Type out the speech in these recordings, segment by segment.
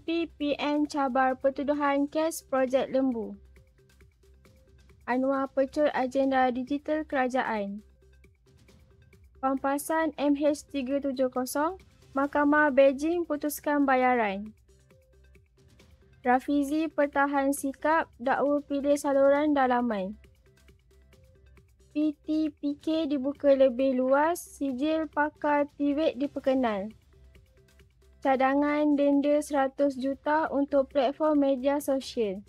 PMP PN cabar pertuduhan kes projek Lembu. Anwar pecul agenda digital kerajaan. Pampasan MH370, Mahkamah Beijing putuskan bayaran. Rafizi pertahan sikap dakwa pilih saluran dalaman. PTPK dibuka lebih luas, sijil pakar TVET diperkenal. Cadangan denda 100 juta untuk platform media sosial.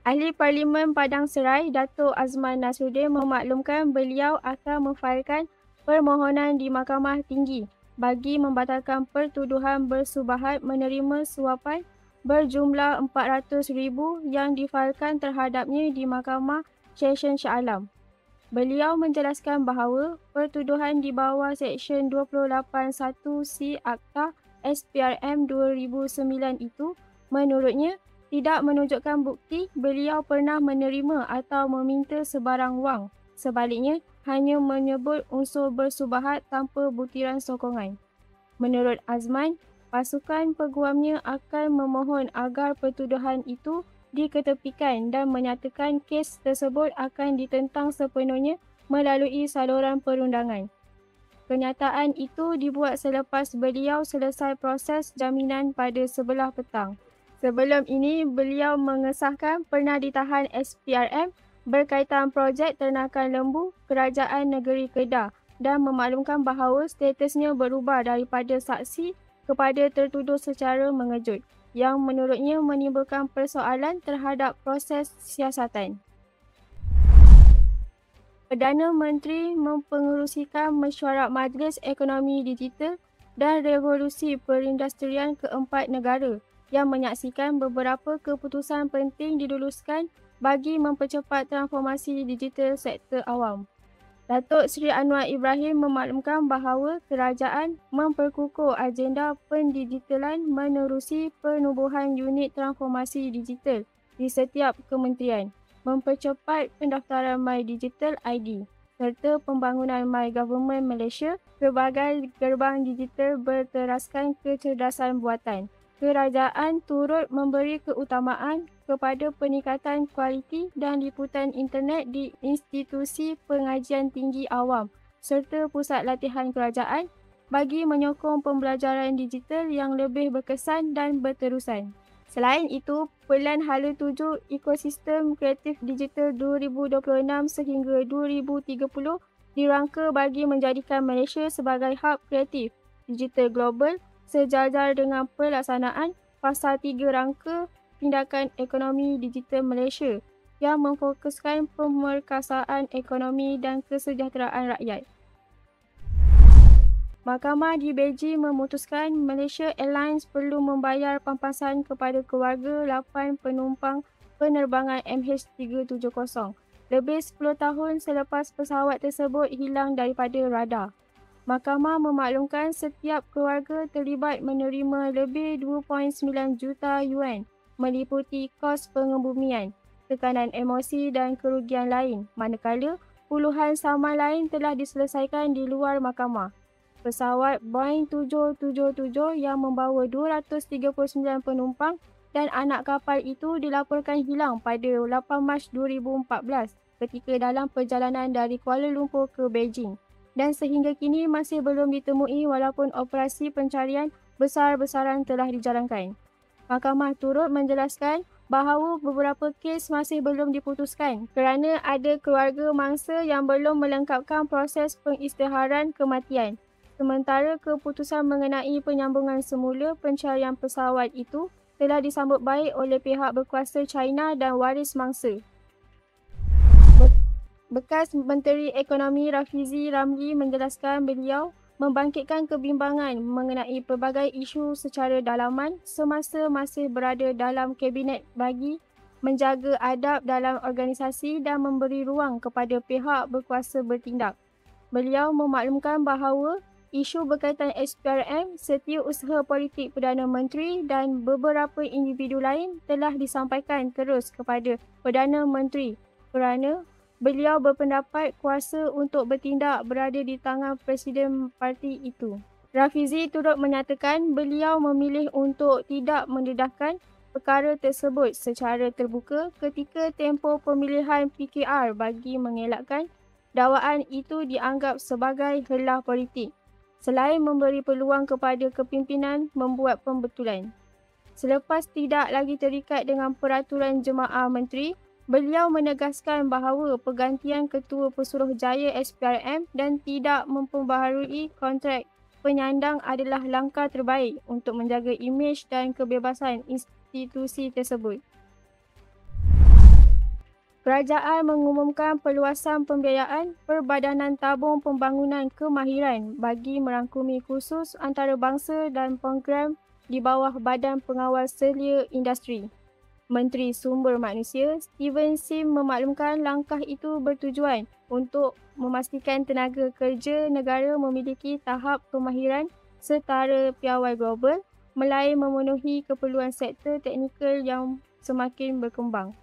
Ahli Parlimen Padang Serai, Datuk Azman Nasruddin memaklumkan beliau akan memfailkan permohonan di Mahkamah Tinggi bagi membatalkan pertuduhan bersubahat menerima suapan berjumlah 400,000 yang difailkan terhadapnya di Mahkamah Session Shah Alam. Beliau menjelaskan bahawa pertuduhan di bawah Seksyen 281C Akta SPRM 2009 itu menurutnya tidak menunjukkan bukti beliau pernah menerima atau meminta sebarang wang. Sebaliknya, hanya menyebut unsur bersubahat tanpa butiran sokongan. Menurut Azman, pasukan peguamnya akan memohon agar pertuduhan itu diketepikan dan menyatakan kes tersebut akan ditentang sepenuhnya melalui saluran perundangan. Kenyataan itu dibuat selepas beliau selesai proses jaminan pada sebelah petang. Sebelum ini, beliau mengesahkan pernah ditahan SPRM berkaitan projek ternakan lembu Kerajaan Negeri Kedah dan memaklumkan bahawa statusnya berubah daripada saksi kepada tertuduh secara mengejut, yang menurutnya menimbulkan persoalan terhadap proses siasatan. Perdana Menteri mempengerusikan mesyuarat Majlis Ekonomi Digital dan Revolusi Perindustrian keempat negara yang menyaksikan beberapa keputusan penting diluluskan bagi mempercepat transformasi digital sektor awam. Datuk Seri Anwar Ibrahim memaklumkan bahawa kerajaan memperkukuh agenda pendigitalan menerusi penubuhan unit transformasi digital di setiap kementerian, mempercepat pendaftaran My Digital ID serta pembangunan My Government Malaysia sebagai gerbang digital berteraskan kecerdasan buatan. Kerajaan turut memberi keutamaan kepada peningkatan kualiti dan liputan internet di institusi pengajian tinggi awam serta pusat latihan kerajaan bagi menyokong pembelajaran digital yang lebih berkesan dan berterusan. Selain itu, Pelan Hala 7 Ekosistem Kreatif Digital 2026 sehingga 2030 dirangka bagi menjadikan Malaysia sebagai hub kreatif digital global sejajar dengan pelaksanaan Fasa 3 Rangka Tindakan Ekonomi Digital Malaysia yang memfokuskan pemerkasaan ekonomi dan kesejahteraan rakyat. Mahkamah di Beijing memutuskan Malaysia Airlines perlu membayar pampasan kepada keluarga 8 penumpang penerbangan MH370 lebih 10 tahun selepas pesawat tersebut hilang daripada radar. Mahkamah memaklumkan setiap keluarga terlibat menerima lebih 2.9 juta yuan meliputi kos pengebumian, tekanan emosi dan kerugian lain, manakala puluhan saman lain telah diselesaikan di luar mahkamah. Pesawat Boeing 777 yang membawa 239 penumpang dan anak kapal itu dilaporkan hilang pada 8 Mac 2014 ketika dalam perjalanan dari Kuala Lumpur ke Beijing. Dan sehingga kini masih belum ditemui walaupun operasi pencarian besar-besaran telah dijalankan. Mahkamah turut menjelaskan bahawa beberapa kes masih belum diputuskan kerana ada keluarga mangsa yang belum melengkapkan proses pengisytiharan kematian. Sementara keputusan mengenai penyambungan semula pencarian pesawat itu telah disambut baik oleh pihak berkuasa China dan waris mangsa. Bekas Menteri Ekonomi Rafizi Ramli menjelaskan beliau membangkitkan kebimbangan mengenai pelbagai isu secara dalaman semasa masih berada dalam kabinet bagi menjaga adab dalam organisasi dan memberi ruang kepada pihak berkuasa bertindak. Beliau memaklumkan bahawa isu berkaitan SPRM, Setiausaha Politik Perdana Menteri dan beberapa individu lain telah disampaikan terus kepada Perdana Menteri kerana Beliau berpendapat kuasa untuk bertindak berada di tangan Presiden parti itu. Rafizi turut menyatakan beliau memilih untuk tidak mendedahkan perkara tersebut secara terbuka ketika tempoh pemilihan PKR bagi mengelakkan dakwaan itu dianggap sebagai helah politik, selain memberi peluang kepada kepimpinan membuat pembetulan. Selepas tidak lagi terikat dengan peraturan jemaah menteri, beliau menegaskan bahawa pergantian Ketua Pesuruhjaya SPRM dan tidak memperbaharui kontrak penyandang adalah langkah terbaik untuk menjaga imej dan kebebasan institusi tersebut. Kerajaan mengumumkan perluasan pembiayaan Perbadanan Tabung Pembangunan Kemahiran bagi merangkumi kursus antarabangsa dan program di bawah Badan Pengawal Selia Industri. Menteri Sumber Manusia Steven Sim memaklumkan langkah itu bertujuan untuk memastikan tenaga kerja negara memiliki tahap kemahiran setara piawai global melain memenuhi keperluan sektor teknikal yang semakin berkembang.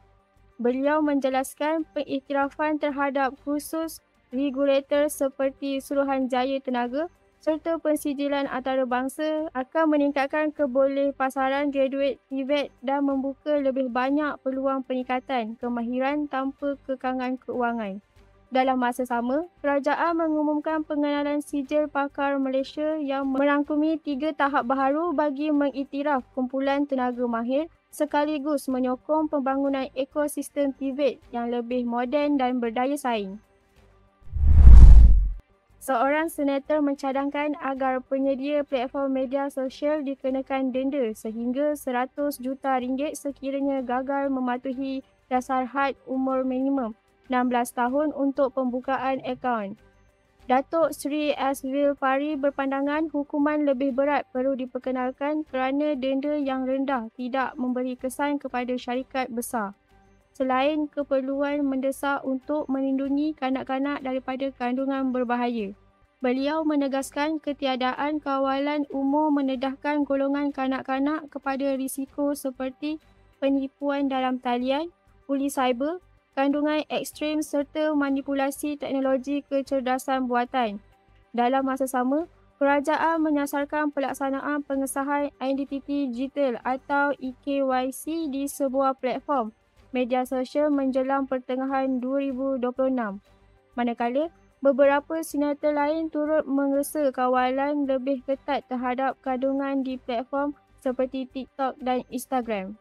Beliau menjelaskan pengiktirafan terhadap kursus regulator seperti Suruhanjaya Tenaga serta pensijilan antarabangsa akan meningkatkan kebolehpasaran graduate TVET dan membuka lebih banyak peluang peningkatan kemahiran tanpa kekangan keuangan. Dalam masa sama, kerajaan mengumumkan pengenalan sijil pakar Malaysia yang merangkumi 3 tahap baharu bagi mengiktiraf kumpulan tenaga mahir sekaligus menyokong pembangunan ekosistem TVET yang lebih moden dan berdaya saing. Seorang senator mencadangkan agar penyedia platform media sosial dikenakan denda sehingga RM100 juta sekiranya gagal mematuhi dasar had umur minimum 16 tahun untuk pembukaan akaun. Datuk Seri Aswil Pari berpandangan hukuman lebih berat perlu diperkenalkan kerana denda yang rendah tidak memberi kesan kepada syarikat besar. Selain keperluan mendesak untuk melindungi kanak-kanak daripada kandungan berbahaya. Beliau menegaskan ketiadaan kawalan umur mendedahkan golongan kanak-kanak kepada risiko seperti penipuan dalam talian, uli cyber, kandungan ekstrim serta manipulasi teknologi kecerdasan buatan. Dalam masa sama, kerajaan menyasarkan pelaksanaan pengesahan identiti digital atau eKYC di sebuah platform media sosial menjelang pertengahan 2026. Manakala, beberapa senator lain turut menggesa kawalan lebih ketat terhadap kandungan di platform seperti TikTok dan Instagram.